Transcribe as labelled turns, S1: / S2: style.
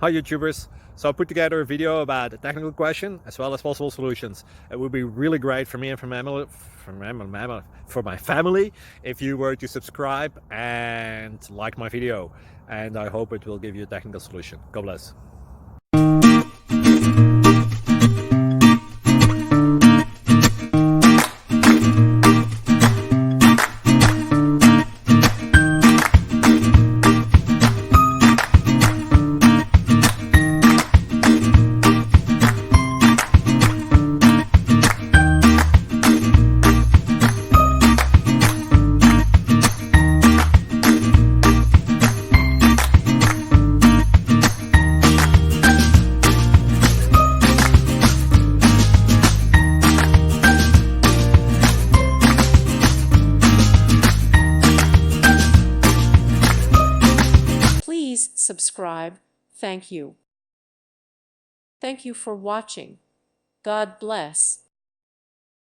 S1: Hi YouTubers. So I put together a video about a technical question as well as possible solutions. It would be really great for me and for my family if you were to subscribe and like my video, and I hope it will give you a technical solution. God bless.
S2: Please subscribe. Thank you. Thank you for watching. God bless.